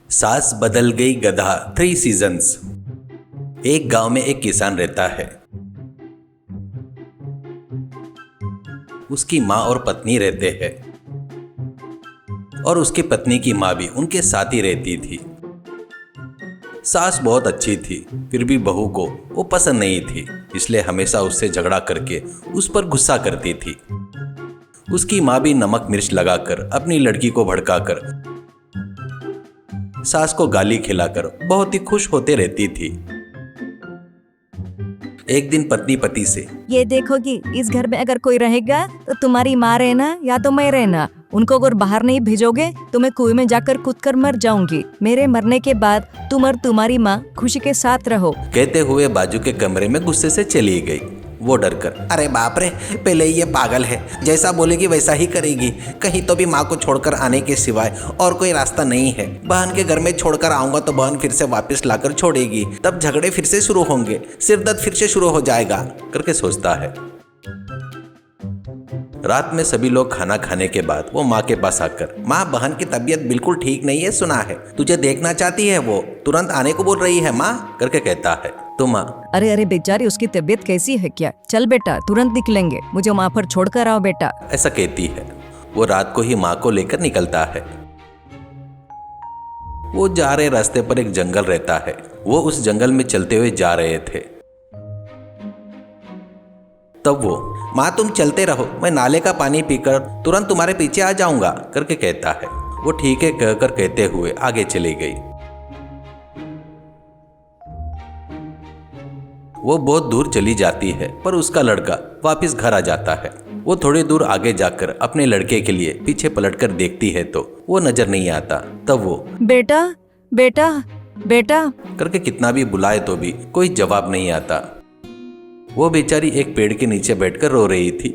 सास बदल गई गधा 3 सीजन्स। एक गांव में एक किसान रहता है। उसकी माँ और पत्नी रहते हैं और उसकी पत्नी की माँ भी उनके साथ ही रहती थी। सास बहुत अच्छी थी, फिर भी बहू को वो पसंद नहीं थी, इसलिए हमेशा उससे झगड़ा करके उस पर गुस्सा करती थी। उसकी माँ भी नमक मिर्च लगाकर अपनी लड़की को भड़काकर सास को गाली खिलाकर बहुत ही खुश होते रहती थी। एक दिन पत्नी पति से, ये देखोगी, इस घर में अगर कोई रहेगा तो तुम्हारी माँ रहना या तो मैं रहना। उनको अगर बाहर नहीं भेजोगे तो मैं कुएं में जाकर कूद कर मर जाऊंगी। मेरे मरने के बाद तुम और तुम्हारी माँ खुशी के साथ रहो। कहते हुए बाजू के कमरे में गुस्से से चली गई। वो डर कर, अरे बाप रे, पहले ही ये पागल है, जैसा बोलेगी वैसा ही करेगी। कहीं तो भी माँ को छोड़कर आने के सिवाय और कोई रास्ता नहीं है। बहन के घर में छोड़कर आऊंगा तो बहन फिर से वापस लाकर छोड़ेगी, तब झगड़े फिर से शुरू होंगे, सिर दर्द फिर से शुरू हो जाएगा करके सोचता है। रात में सभी लोग खाना खाने के बाद वो माँ के पास आकर, माँ, बहन की तबीयत बिल्कुल ठीक नहीं है, सुना है, तुझे देखना चाहती है, वो तुरंत आने को बोल रही है माँ करके कहता है। तो माँ, अरे अरे बेचारी, उसकी तबीयत कैसी है क्या? चल बेटा, तुरंत निकलेंगे, मुझे वहाँ पर छोड़कर आओ बेटा, ऐसा कहती है। वो रात को ही माँ को लेकर निकलता है। वो जा रहे रास्ते पर एक जंगल रहता है। वो उस जंगल में चलते हुए जा रहे थे। तब वो, माँ तुम चलते रहो, मैं नाले का पानी पीकर तुरंत तुम्हारे पीछे आ जाऊंगा करके कहता है। वो ठीक है कहकर कहते हुए आगे चली गई। वो बहुत दूर चली जाती है, पर उसका लड़का वापस घर आ जाता है। वो थोड़ी दूर आगे जाकर अपने लड़के के लिए पीछे पलटकर देखती है तो वो नजर नहीं आता। तब वो, बेटा बेटा बेटा करके कितना भी बुलाए तो भी कोई जवाब नहीं आता। वो बेचारी एक पेड़ के नीचे बैठकर रो रही थी।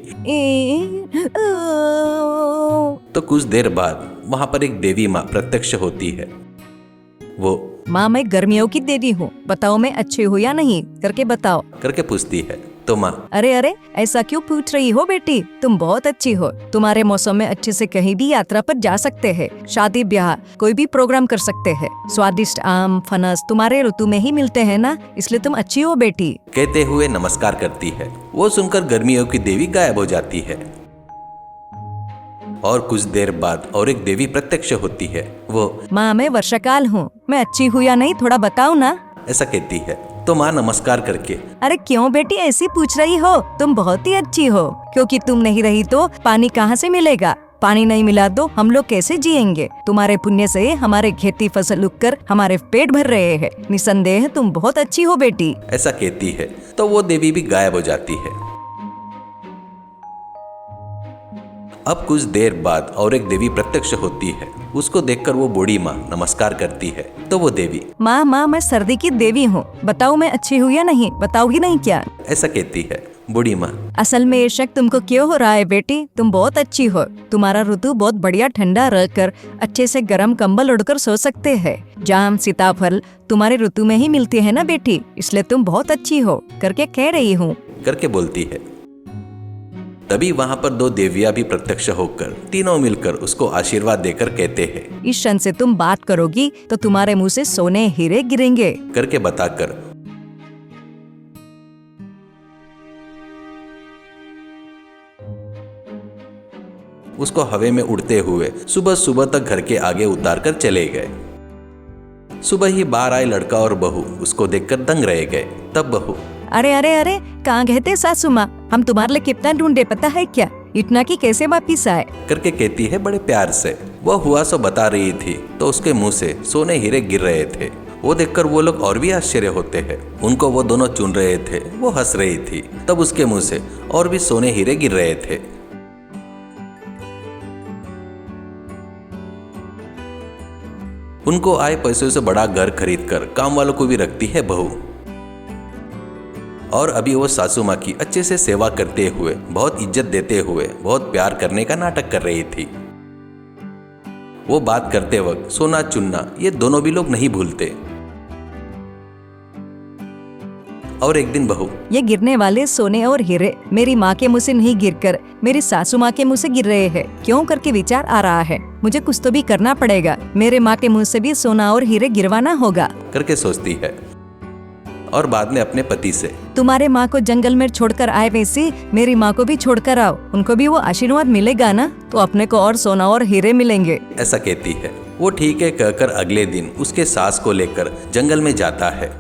तो कुछ देर बाद वहां पर एक देवी माँ प्रत्यक्ष होती है। वो, माँ, मैं गर्मियों की देवी हूँ, बताओ मैं अच्छी हूँ या नहीं, करके बताओ करके पूछती है। तो माँ, अरे अरे, ऐसा क्यों पूछ रही हो बेटी? तुम बहुत अच्छी हो। तुम्हारे मौसम में अच्छे से कहीं भी यात्रा पर जा सकते हैं, शादी ब्याह कोई भी प्रोग्राम कर सकते हैं। स्वादिष्ट आम फनस तुम्हारे ऋतु में ही मिलते हैं ना, इसलिए तुम अच्छी हो बेटी, कहते हुए नमस्कार करती है। वो सुनकर गर्मियों की देवी गायब हो जाती है। और कुछ देर बाद और एक देवी प्रत्यक्ष होती है। वो, माँ, मैं वर्षाकाल हूँ, मैं अच्छी हूँ या नहीं, थोड़ा बताओ ना, ऐसा कहती है। तो माँ नमस्कार करके, अरे क्यों बेटी ऐसी पूछ रही हो? तुम बहुत ही अच्छी हो, क्योंकि तुम नहीं रही तो पानी कहाँ से मिलेगा? पानी नहीं मिला तो हम लोग कैसे जिएंगे? तुम्हारे पुण्य से हमारे खेती फसल उगकर हमारे पेट भर रहे हैं। निसंदेह तुम बहुत अच्छी हो बेटी, ऐसा कहती है। तो वो देवी भी गायब हो जाती है। अब कुछ देर बाद और एक देवी प्रत्यक्ष होती है। उसको देखकर वो बूढ़ी माँ नमस्कार करती है। तो वो देवी, माँ माँ, मैं सर्दी की देवी हूँ, बताओ मैं अच्छी हूँ या नहीं, बताओगी नहीं क्या? ऐसा कहती है। बूढ़ी माँ, असल में ये शक तुमको क्यों हो रहा है बेटी? तुम बहुत अच्छी हो। तुम्हारा ऋतु बहुत बढ़िया ठंडा रहकर अच्छे से गर्म कंबल ओढ़कर सो सकते हैं। जाम सीताफल तुम्हारे ऋतु में ही मिलती है ना बेटी, इसलिए तुम बहुत अच्छी हो, करके कह रही हूँ, करके बोलती है। तभी वहां पर 2 देवियां भी प्रत्यक्ष होकर तीनों मिलकर उसको आशीर्वाद देकर कहते हैं, इस क्षण से तुम बात करोगी तो तुम्हारे मुंह से सोने हीरे गिरेंगे, करके बताकर उसको हवे में उड़ते हुए सुबह सुबह तक घर के आगे उतार कर चले गए। सुबह ही बाहर आए लड़का और बहू उसको देखकर दंग रह गए। तब बहू, अरे अरे अरे, कहाँ गए थे सासू माँ? हम तुम्हारे लिए कितना ढूंढे पता है क्या? इतना कि कैसे वापिस आए, करके कहती है बड़े प्यार से। वह हुआ सो बता रही थी तो उसके मुंह से सोने हीरे गिर रहे थे। वो देखकर वो लोग और भी आश्चर्य होते हैं। उनको वो दोनों चुन रहे थे, वो हंस रही थी। तब उसके मुंह से और भी सोने हीरे गिर रहे थे। उनको आए पैसों से बड़ा घर खरीदकर काम वालों को भी रखती है बहू। और अभी वो सासू माँ की अच्छे से सेवा करते हुए, बहुत इज्जत देते हुए, बहुत प्यार करने का नाटक कर रही थी। वो बात करते वक्त सोना चुनना ये दोनों भी लोग नहीं भूलते। और एक दिन बहू, ये गिरने वाले सोने और हीरे मेरी माँ के मुँह से नहीं गिरकर मेरी सासू माँ के मुँह से गिर रहे हैं, क्यों करके विचार आ रहा है। मुझे कुछ तो भी करना पड़ेगा, मेरे माँ के मुँह से भी सोना और हीरे गिरवाना होगा करके सोचती है। और बाद में अपने पति से, तुम्हारे माँ को जंगल में छोड़कर आए वैसे मेरी माँ को भी छोड़कर आओ, उनको भी वो आशीर्वाद मिलेगा ना, तो अपने को और सोना और हीरे मिलेंगे। ऐसा कहती है। वो ठीक है कहकर अगले दिन उसके सास को लेकर जंगल में जाता है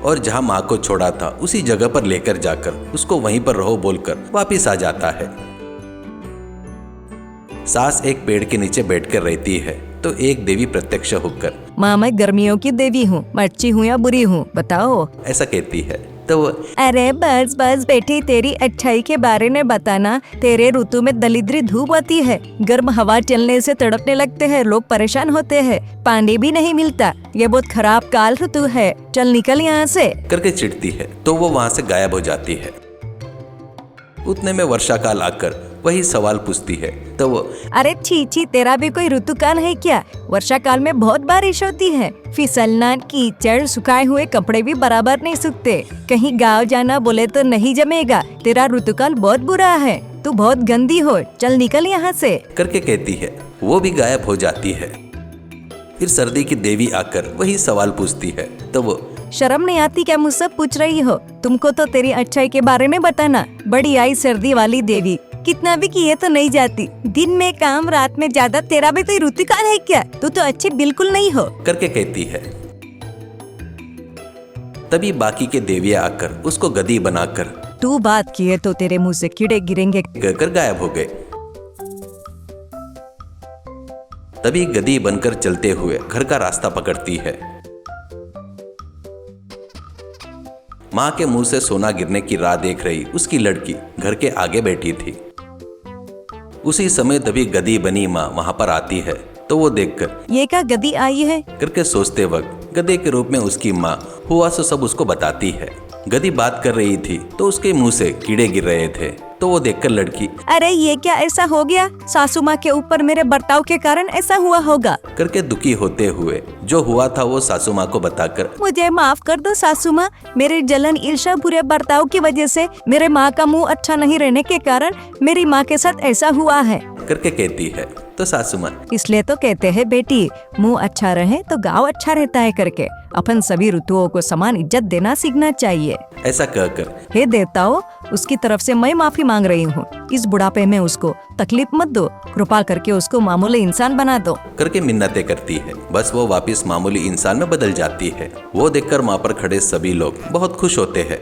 और जहाँ माँ को छोड़ा था उसी जगह पर लेकर जाकर उसको वहीं पर रहो बोलकर वापिस आ जाता है। सास एक पेड़ के नीचे बैठकर रहती है तो एक देवी प्रत्यक्ष होकर, माँ मैं गर्मियों की देवी हूँ, मैं अच्छी हूँ या बुरी हूँ बताओ, ऐसा कहती है। तो वो, अरे बस बस बेटी, तेरी अच्छाई के बारे में बताना। तेरे ऋतु में दलिद्री धूप आती है, गर्म हवा चलने से तड़पने लगते हैं, लोग परेशान होते हैं, पानी भी नहीं मिलता, ये बहुत खराब काल ऋतु है, चल निकल यहाँ से करके चिढ़ती है। तो वो वहाँ से गायब हो जाती है। उतने में वर्षा काल आकर वही सवाल पूछती है। तो वो, अरे छी छी, तेरा भी कोई ऋतु काल है क्या? वर्षा काल में बहुत बारिश होती है, फिसलना, कीचड़, सुखाए हुए कपड़े भी बराबर नहीं सूखते, कहीं गाँव जाना बोले तो नहीं जमेगा, तेरा ऋतुकाल बहुत बुरा है, तू बहुत गंदी हो, चल निकल यहाँ से करके कहती है। वो भी गायब हो जाती है। फिर सर्दी की देवी आकर वही सवाल पूछती है। तो वो, शर्म नहीं आती क्या मुझसे पूछ रही हो? तुमको तो तेरी अच्छाई के बारे में बताना। बड़ी आई सर्दी वाली देवी, कितना भी किए तो नहीं जाती, दिन में काम रात में ज्यादा, तेरा भी कोई ऋतुकाल है क्या? तू तो अच्छी बिल्कुल नहीं हो करके कहती है। तभी बाकी के देवियां आकर उसको गधी बनाकर, तू बात किए तो तेरे मुंह से कीड़े गिरेंगे कहकर गायब हो गए। तभी गधी बनकर चलते हुए घर का रास्ता पकड़ती है। माँ के मुंह से सोना गिरने की राह देख रही उसकी लड़की घर के आगे बैठी थी। उसी समय तभी गधी बनी माँ वहां पर आती है। तो वो देखकर, ये क्या गधी आई है करके सोचते वक्त गधे के रूप में उसकी माँ हुआ सो सब उसको बताती है। गधी बात कर रही थी तो उसके मुंह से कीड़े गिर रहे थे। तो वो देखकर लड़की, अरे ये क्या ऐसा हो गया? सासू माँ के ऊपर मेरे बर्ताव के कारण ऐसा हुआ होगा करके दुखी होते हुए जो हुआ था वो सासू माँ को बताकर, मुझे माफ कर दो सासू माँ, मेरे जलन ईर्ष्या बुरे बर्ताव की वजह से, मेरे माँ का मुंह अच्छा नहीं रहने के कारण मेरी माँ के साथ ऐसा हुआ है करके कहती है। तो सासू माँ, इसलिए तो कहते हैं बेटी, मुंह अच्छा रहे तो गाँव अच्छा रहता है करके अपन सभी ऋतुओं को समान इज्जत देना सीखना चाहिए। ऐसा कहकर, हे देवताओं, उसकी तरफ से मैं माफी मांग रही हूँ, इस बुढ़ापे में उसको तकलीफ मत दो, कृपा करके उसको मामूली इंसान बना दो करके मिन्नतें करती है। बस वो वापस मामूली इंसान में बदल जाती है। वो देखकर वहाँ पर खड़े सभी लोग बहुत खुश होते हैं।